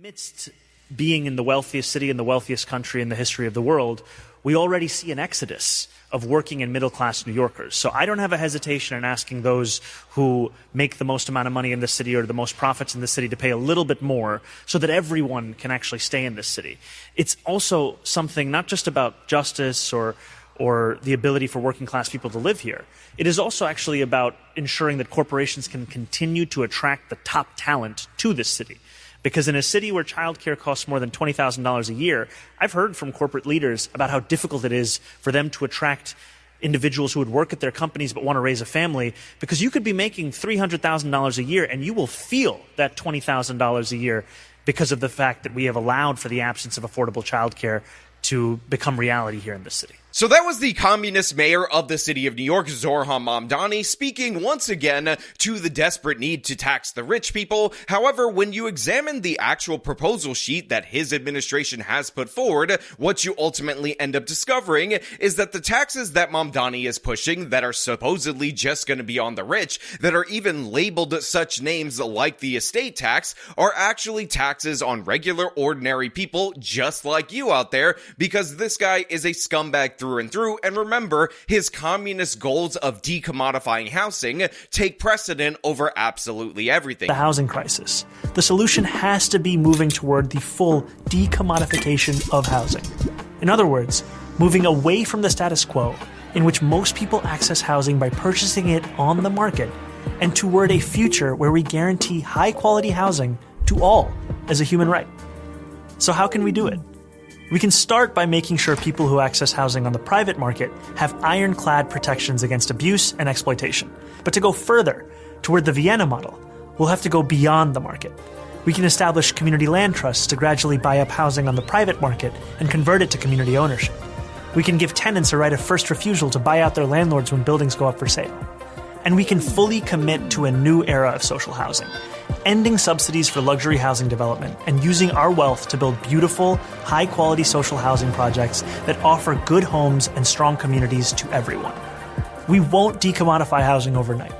Amidst being in the wealthiest city in the wealthiest country in the history of the world, we already see an exodus of working and middle-class New Yorkers. So I don't have a hesitation in asking those who make the most amount of money in the city or the most profits in the city to pay a little bit more so that everyone can actually stay in this city. It's also something not just about justice or the ability for working class people to live here. It is also actually about ensuring that corporations can continue to attract the top talent to this city. Because in a city where childcare costs more than $20,000 a year, I've heard from corporate leaders about how difficult it is for them to attract individuals who would work at their companies but want to raise a family, because you could be making $300,000 a year and you will feel that $20,000 a year because of the fact that we have allowed for the absence of affordable childcare to become reality here in this city. So that was the communist mayor of the city of New York, Zohran Mamdani, speaking once again to the desperate need to tax the rich people. However, when you examine the actual proposal sheet that his administration has put forward, what you ultimately end up discovering is that the taxes that Mamdani is pushing that are supposedly just going to be on the rich, that are even labeled such names like the estate tax, are actually taxes on regular, ordinary people just like you out there, because this guy is a scumbag through and through. And remember, his communist goals of decommodifying housing take precedent over absolutely everything. The housing crisis. The solution has to be moving toward the full decommodification of housing. In other words, moving away from the status quo, in which most people access housing by purchasing it on the market, and toward a future where we guarantee high-quality housing to all as a human right. So how can we do it? We can start by making sure people who access housing on the private market have ironclad protections against abuse and exploitation. But to go further, toward the Vienna model, we'll have to go beyond the market. We can establish community land trusts to gradually buy up housing on the private market and convert it to community ownership. We can give tenants a right of first refusal to buy out their landlords when buildings go up for sale. And we can fully commit to a new era of social housing, ending subsidies for luxury housing development and using our wealth to build beautiful, high-quality social housing projects that offer good homes and strong communities to everyone. We won't decommodify housing overnight,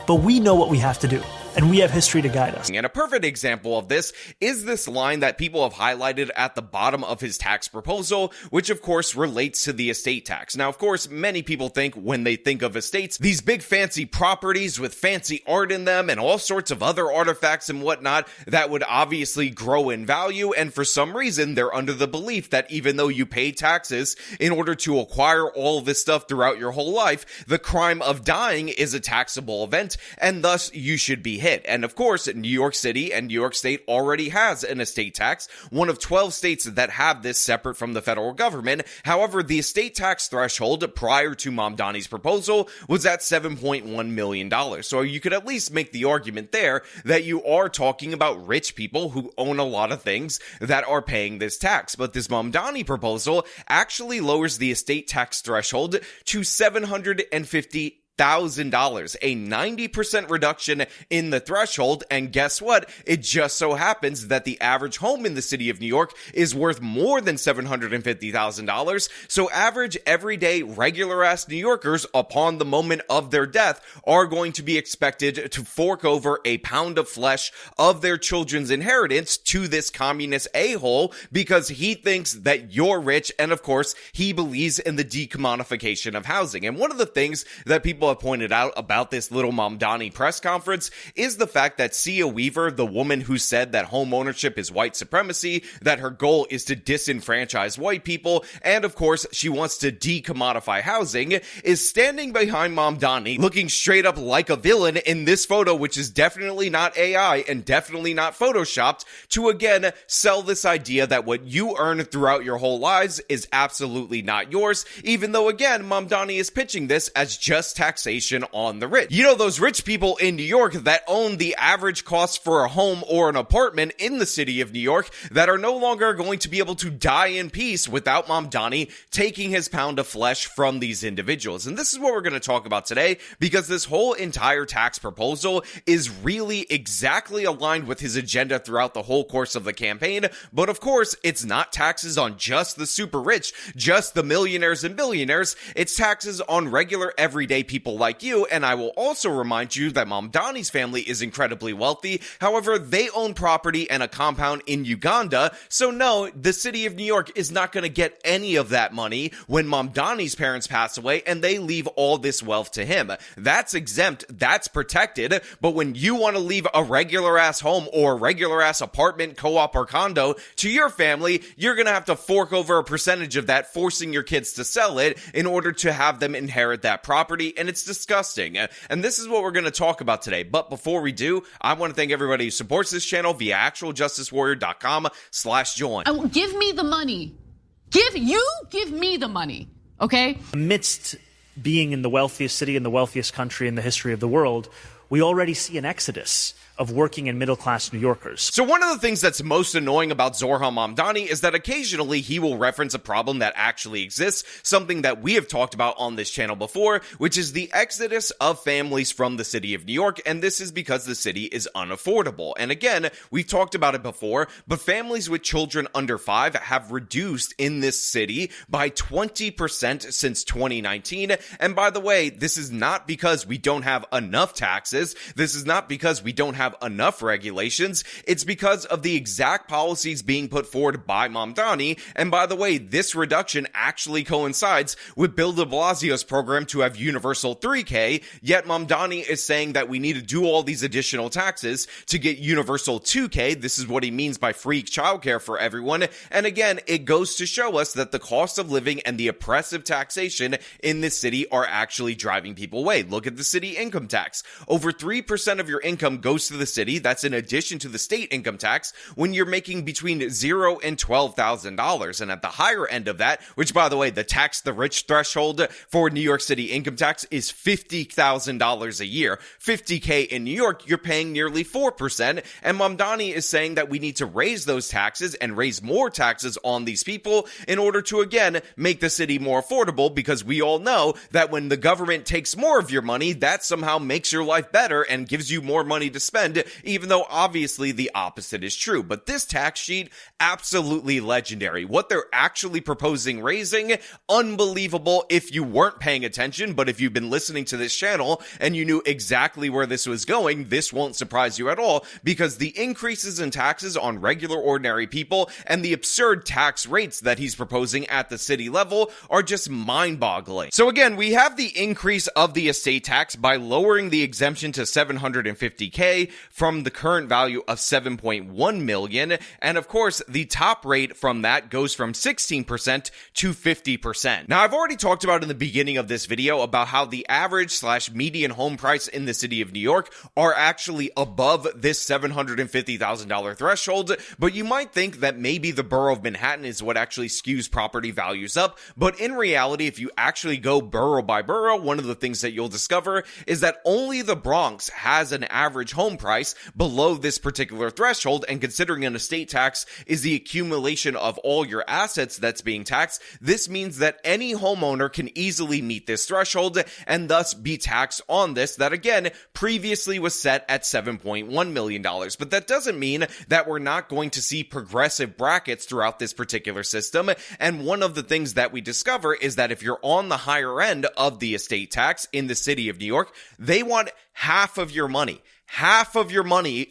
but we know what we have to do, and we have history to guide us. And a perfect example of this is this line that people have highlighted at the bottom of his tax proposal, which of course relates to the estate tax. Now, of course, many people think when they think of estates, these big fancy properties with fancy art in them and all sorts of other artifacts and whatnot that would obviously grow in value. And for some reason, they're under the belief that even though you pay taxes in order to acquire all of this stuff throughout your whole life, the crime of dying is a taxable event, and thus you should be hit. And of course, New York City and New York State already has an estate tax, one of 12 states that have this separate from the federal government. However, the estate tax threshold prior to Mamdani's proposal was at $7.1 million. So you could at least make the argument there that you are talking about rich people who own a lot of things that are paying this tax. But this Mamdani proposal actually lowers the estate tax threshold to $750,000, a 90% reduction in the threshold. And guess what? It just so happens that the average home in the city of New York is worth more than $750,000. So average, everyday, regular-ass New Yorkers, upon the moment of their death, are going to be expected to fork over a pound of flesh of their children's inheritance to this communist a-hole because he thinks that you're rich, and of course, he believes in the decommodification of housing. And one of the things that people have pointed out about this little Mamdani press conference is the fact that Sia Weaver, the woman who said that home ownership is white supremacy, that her goal is to disenfranchise white people, and of course she wants to decommodify housing, is standing behind Mamdani looking straight up like a villain in this photo, which is definitely not AI and definitely not photoshopped, to again sell this idea that what you earn throughout your whole lives is absolutely not yours, even though again Mamdani is pitching this as just taxation on the rich. You know, those rich people in New York that own the average cost for a home or an apartment in the city of New York that are no longer going to be able to die in peace without Mamdani taking his pound of flesh from these individuals. And this is what we're going to talk about today, because this whole entire tax proposal is really exactly aligned with his agenda throughout the whole course of the campaign. But of course, it's not taxes on just the super rich, just the millionaires and billionaires. It's taxes on regular everyday people people like you, and I will also remind you that Mamdani's family is incredibly wealthy. However, they own property and a compound in Uganda, so no, the city of New York is not going to get any of that money when Mamdani's parents pass away and they leave all this wealth to him. That's exempt, that's protected, but when you want to leave a regular ass home or a regular ass apartment, co-op, or condo to your family, you're going to have to fork over a percentage of that, forcing your kids to sell it in order to have them inherit that property, and it's disgusting. And this is what we're going to talk about today. But before we do, I want to thank everybody who supports this channel via actualjusticewarrior.com/join. Give me the money. Give me the money, okay? Amidst being in the wealthiest city in the wealthiest country in the history of the world, we already see an exodus of working and middle-class New Yorkers. So one of the things that's most annoying about Zohran Mamdani is that occasionally he will reference a problem that actually exists, something that we have talked about on this channel before, which is the exodus of families from the city of New York, and this is because the city is unaffordable. And again, we've talked about it before, but families with children under 5 have reduced in this city by 20% since 2019, and by the way, this is not because we don't have enough taxes, this is not because we don't have enough regulations, it's because of the exact policies being put forward by Mamdani. And by the way, this reduction actually coincides with Bill de Blasio's program to have universal 3K, yet Mamdani is saying that we need to do all these additional taxes to get universal 2K. This is what he means by free childcare for everyone. And again, it goes to show us that the cost of living and the oppressive taxation in this city are actually driving people away. Look at the city income tax. Over 3% of your income goes to the city. That's in addition to the state income tax when you're making between $0 and $12,000. And at the higher end of that, which by the way, the tax the rich threshold for New York City income tax is $50,000 a year. 50K in New York, you're paying nearly 4%. And Mamdani is saying that we need to raise those taxes and raise more taxes on these people in order to again make the city more affordable, because we all know that when the government takes more of your money, that somehow makes your life better and gives you more money to spend, even though obviously the opposite is true. But this tax sheet, absolutely legendary. What they're actually proposing raising, unbelievable if you weren't paying attention, but if you've been listening to this channel and you knew exactly where this was going, this won't surprise you at all, because the increases in taxes on regular ordinary people and the absurd tax rates that he's proposing at the city level are just mind-boggling. So again, we have the increase of the estate tax by lowering the exemption to $750K from the current value of $7.1 million, and of course the top rate from that goes from 16% to 50%. Now I've already talked about in the beginning of this video about how the average/median home price in the city of New York are actually above this $750,000 threshold, but you might think that maybe the borough of Manhattan is what actually skews property values up, but in reality, if you actually go borough by borough, one of the things that you'll discover is that only the Bronx has an average home price below this particular threshold, and considering an estate tax is the accumulation of all your assets that's being taxed, this means that any homeowner can easily meet this threshold and thus be taxed on this that again previously was set at $7.1 million. But that doesn't mean that we're not going to see progressive brackets throughout this particular system, and one of the things that we discover is that if you're on the higher end of the estate tax in the city of New York, they want half of your money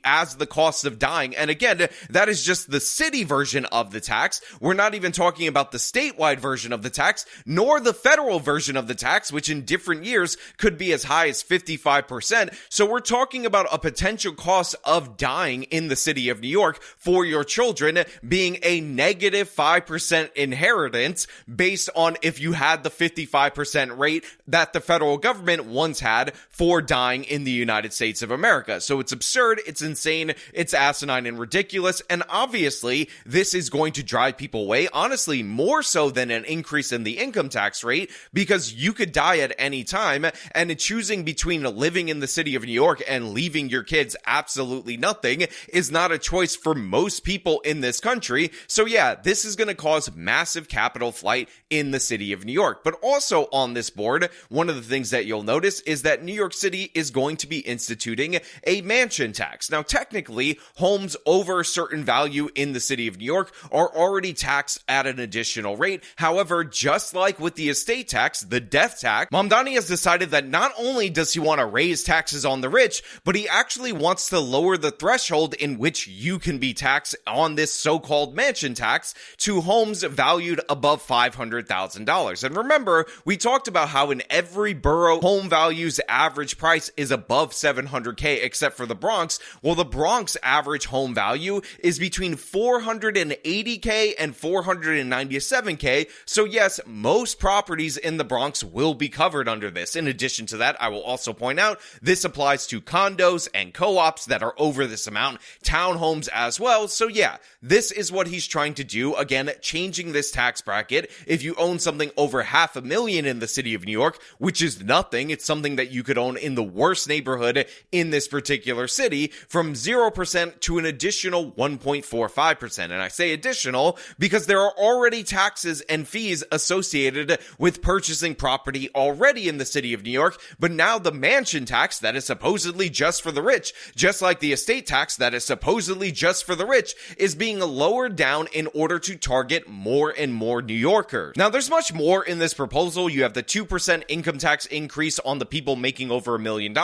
as the cost of dying. And again, that is just the city version of the tax. We're not even talking about the statewide version of the tax, nor the federal version of the tax, which in different years could be as high as 55%. So we're talking about a potential cost of dying in the city of New York for your children being a negative 5% inheritance based on if you had the 55% rate that the federal government once had for dying in the United States of America. So it's absurd, it's insane, it's asinine and ridiculous, and obviously this is going to drive people away, honestly more so than an increase in the income tax rate, because you could die at any time, and choosing between living in the city of New York and leaving your kids absolutely nothing is not a choice for most people in this country. So yeah, this is going to cause massive capital flight in the city of New York. But also on this board, one of the things that you'll notice is that New York City is going to be instituting a mansion tax. Now, technically, homes over a certain value in the city of New York are already taxed at an additional rate. However, just like with the estate tax, the death tax, Mamdani has decided that not only does he want to raise taxes on the rich, but he actually wants to lower the threshold in which you can be taxed on this so-called mansion tax to homes valued above $500,000. And remember, we talked about how in every borough, home values average price is above $700K except for the Bronx. Well, the Bronx average home value is between $480K and $497K. So yes, most properties in the Bronx will be covered under this. In addition to that, I will also point out this applies to condos and co-ops that are over this amount, townhomes as well. So yeah, this is what he's trying to do. Again, changing this tax bracket. If you own something over $500,000 in the city of New York, which is nothing, it's something that you could own in the worst neighborhood in this particular city, from 0% to an additional 1.45%. And I say additional because there are already taxes and fees associated with purchasing property already in the city of New York, but now the mansion tax that is supposedly just for the rich, just like the estate tax that is supposedly just for the rich, is being lowered down in order to target more and more New Yorkers. Now, there's much more in this proposal. You have the 2% income tax increase on the people making over $1 million.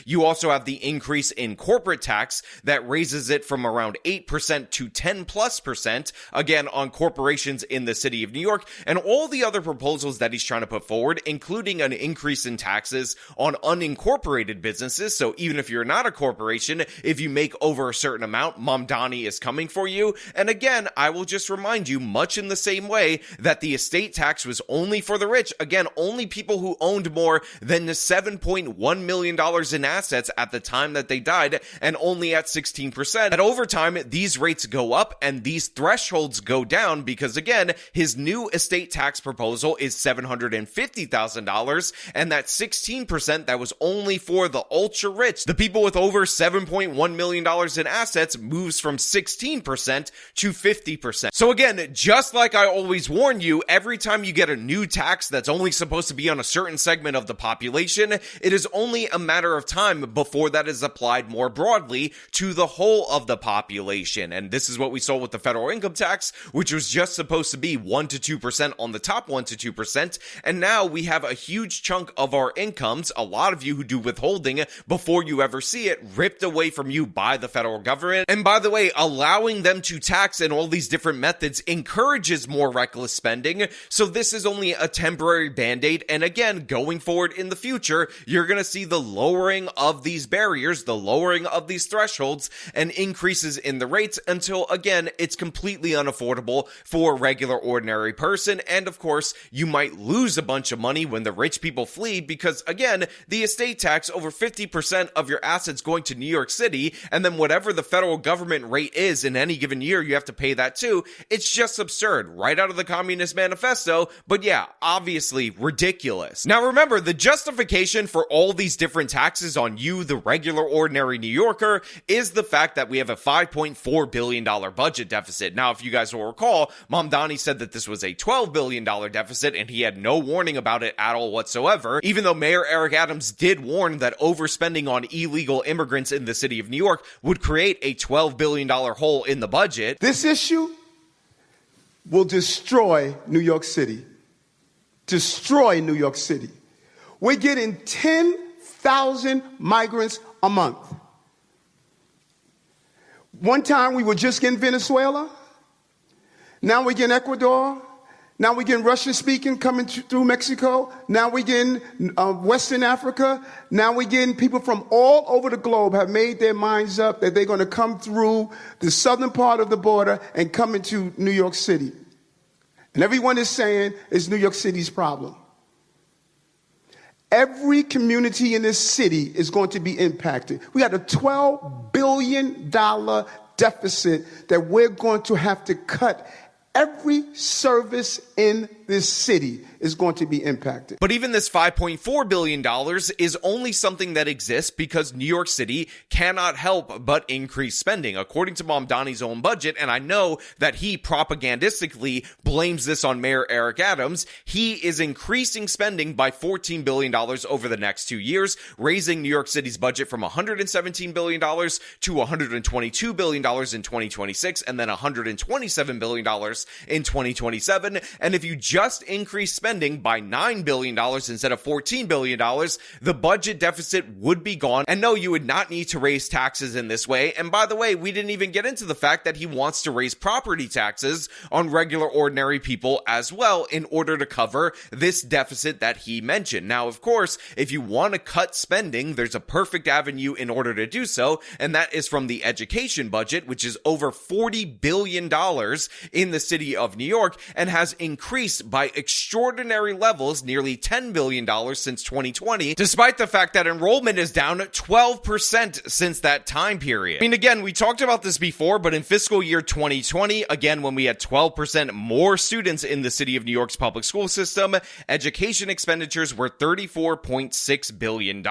You also have the increase in corporate tax that raises it from around 8% to 10+%, again, on corporations in the city of New York, and all the other proposals that he's trying to put forward, including an increase in taxes on unincorporated businesses. So even if you're not a corporation, if you make over a certain amount, Mamdani is coming for you. And again, I will just remind you, much in the same way that the estate tax was only for the rich, again, only people who owned more than the $7.1 million in assets at the time that they died, and only at 16%. That over time, these rates go up and these thresholds go down because, again, his new estate tax proposal is $750,000, and that 16% that was only for the ultra rich, the people with over $7.1 million in assets, moves from 16% to 50%. So again, just like I always warn you, every time you get a new tax that's only supposed to be on a certain segment of the population, it is only a matter of time before that is applied more broadly to the whole of the population. And this is what we saw with the federal income tax, which was just supposed to be 1 to 2% on the top 1 to 2%. And now we have a huge chunk of our incomes, a lot of you who do withholding before you ever see it, ripped away from you by the federal government. And by the way, allowing them to tax in all these different methods encourages more reckless spending. So this is only a temporary band-aid. And again, going forward in the future, you're going to see the lowering of these barriers, the lowering of these thresholds, and increases in the rates until, again, it's completely unaffordable for a regular ordinary person. And of course, you might lose a bunch of money when the rich people flee because, again, the estate tax, over 50% of your assets going to New York City, and then whatever the federal government rate is in any given year, you have to pay that too. It's just absurd, right out of the Communist Manifesto, but yeah, obviously ridiculous. Now remember, the justification for all these different taxes on you, the regular ordinary New Yorker, is the fact that we have a $5.4 billion budget deficit. Now, if you guys will recall, Mamdani said that this was a $12 billion deficit, and he had no warning about it at all whatsoever, even though Mayor Eric Adams did warn that overspending on illegal immigrants in the city of New York would create a $12 billion hole in the budget. This issue will destroy New York City. Destroy New York City. We're getting 10,000 migrants a month. One time we were just getting Venezuela. Now we're getting Ecuador. Now we're getting Russian speaking coming through Mexico. Now we're getting Western Africa. Now we're getting people from all over the globe have made their minds up that they're going to come through the southern part of the border and come into New York City. And everyone is saying it's New York City's problem. Every community in this city is going to be impacted. We got a $12 billion deficit that we're going to have to cut every service in this city is going to be impacted. But even this $5.4 billion is only something that exists because New York City cannot help but increase spending. According to Mamdani's own budget, and I know that he propagandistically blames this on Mayor Eric Adams, he is increasing spending by $14 billion over the next 2 years, raising New York City's budget from $117 billion to $122 billion in 2026, and then $127 billion in 2027. And if you just increase spending by $9 billion instead of $14 billion, the budget deficit would be gone. And no, you would not need to raise taxes in this way. And by the way, we didn't even get into the fact that he wants to raise property taxes on regular ordinary people as well in order to cover this deficit that he mentioned. Now, of course, if you want to cut spending, there's a perfect avenue in order to do so, and that is from the education budget, which is over $40 billion in the city of New York and has increased by extraordinary levels, nearly $10 billion since 2020, despite the fact that enrollment is down 12% since that time period. I mean, again, we talked about this before, but in fiscal year 2020, again, when we had 12% more students in the city of New York's public school system, education expenditures were $34.6 billion.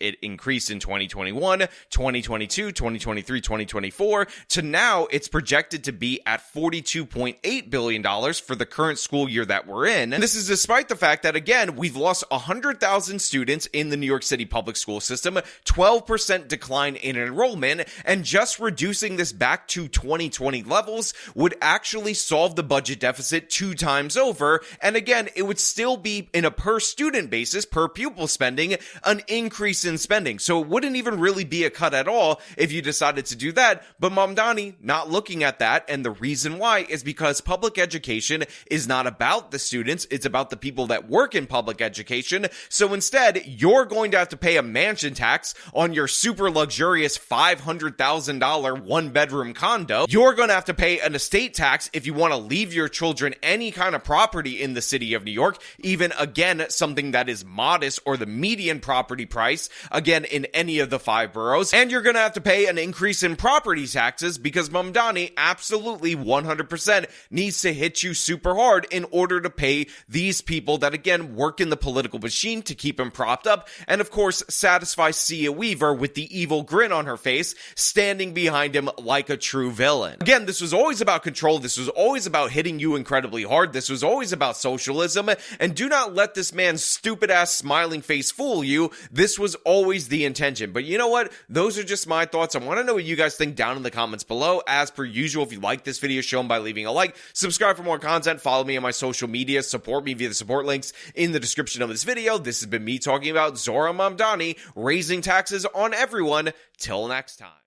It increased in 2021, 2022, 2023, 2024, to now it's projected to be at $42.8 billion for the current school year that we're in. And this is despite the fact that, again, we've lost 100,000 students in the New York City public school system, 12% decline in enrollment, and just reducing this back to 2020 levels would actually solve the budget deficit 2 times over. And again, it would still be, in a per student basis, per pupil spending, an increase in spending. So it wouldn't even really be a cut at all if you decided to do that. But Mamdani not looking at that, and the reason why is because public education is not about the students, it's about the people that work in public education. So instead, you're going to have to pay a mansion tax on your super luxurious $500,000 one-bedroom condo. You're going to have to pay an estate tax if you want to leave your children any kind of property in the city of New York, even, again, something that is modest or the median property price, again, in any of the 5 boroughs. And you're going to have to pay an increase in property taxes because Mamdani absolutely 100% needs to hit you super hard in order to pay these people that, again, work in the political machine to keep him propped up, and of course satisfy Sia Weaver with the evil grin on her face, standing behind him like a true villain. Again, this was always about control, this was always about hitting you incredibly hard, this was always about socialism, and do not let this man's stupid ass smiling face fool you. This was always the intention. But you know what? Those are just my thoughts. I want to know what you guys think down in the comments below. As per usual, if you like this video, show them by leaving a like, subscribe for more content, follow me on my social media, support me via the support links in the description of this video. This has been me talking about Zohran Mamdani raising taxes on everyone. Till next time.